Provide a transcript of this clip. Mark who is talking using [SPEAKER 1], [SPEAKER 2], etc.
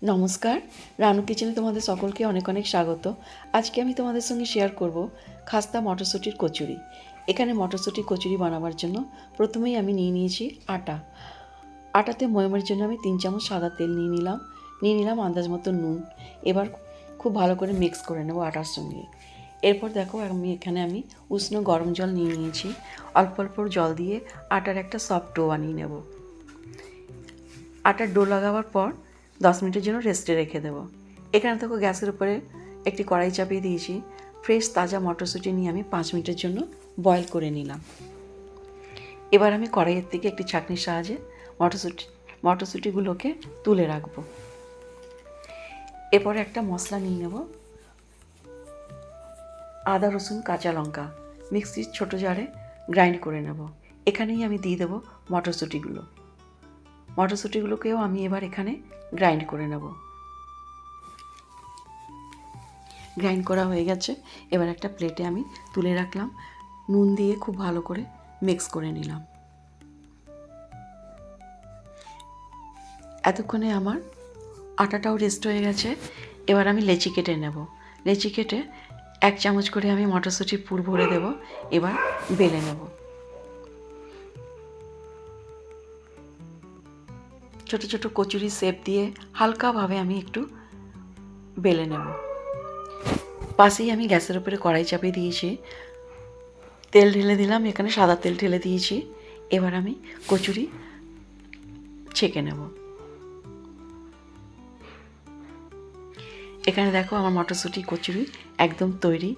[SPEAKER 1] নমস্কার, রানু কিচেনে তোমাদের সকলকে অনেক অনেক স্বাগত। আজকে আমি তোমাদের সঙ্গে শেয়ার করব খাস্তা মটরশুঁটির কচুরি। এখানে মটরশুঁটির কচুরি বানাবার জন্য প্রথমেই আমি নিয়ে নিয়েছি আটা। আটাতে ময়মের জন্য আমি 3 চামচ সাদা তেল নিয়ে নিলাম আন্দাজ মতো নুন। এবার খুব ভালো করে মিক্স করে নেব আটার সঙ্গে। এরপর দেখো আমি উষ্ণ গরম জল নিয়ে নিয়েছি। অল্প অল্প জল দিয়ে আটার একটা সফট ডো বানিয়ে নেব। আটার ডো লাগাবার পর 10 মিনিটের জন্য রেস্টে রেখে দেবো। এখানে দেখো গ্যাসের উপরে একটি কড়াই চাপিয়ে দিয়েছি। ফ্রেশ তাজা মটরশুঁটি নিয়ে আমি 5 মিনিটের জন্য বয়েল করে নিলাম। এবার আমি কড়াইয়ের থেকে একটি ছাঁকনির সাহায্যে মটরশুঁটিগুলোকে তুলে রাখবো। এরপরে একটা মশলা নিয়ে নেব। আদা রসুন কাঁচা লঙ্কা মিক্সির ছোটো জারে গ্রাইন্ড করে নেব। এখানেই আমি দিয়ে দেবো মটরশুঁটিগুলোকেও আমি এবার এখানে গ্রাইন্ড করে নেব। গ্রাইন্ড করা হয়ে গেছে। এবার একটা প্লেটে আমি তুলে রাখলাম। নুন দিয়ে খুব ভালো করে মিক্স করে নিলাম। এতক্ষণে আমার আটাটাও রেস্ট হয়ে গেছে। এবার আমি লেচি কেটে নেব। লেচি কেটে 1 চামচ করে আমি মটরশুঁটির পুর ভরে দেব। এবার বেলে নেব। ছোট ছোট কচুরি শেপ দিয়ে হালকাভাবে আমি একটু বেলে নেব। পাশেই আমি গ্যাসের উপরে কড়াই চাপিয়ে দিয়েছি। তেল ঢেলে দিলাম। এখানে সাদা তেল ঢেলে দিয়েছি। এবার আমি কচুরি ছেঁকে নেব। এখানে দেখো আমার মটরশুঁটি কচুরি একদম তৈরি।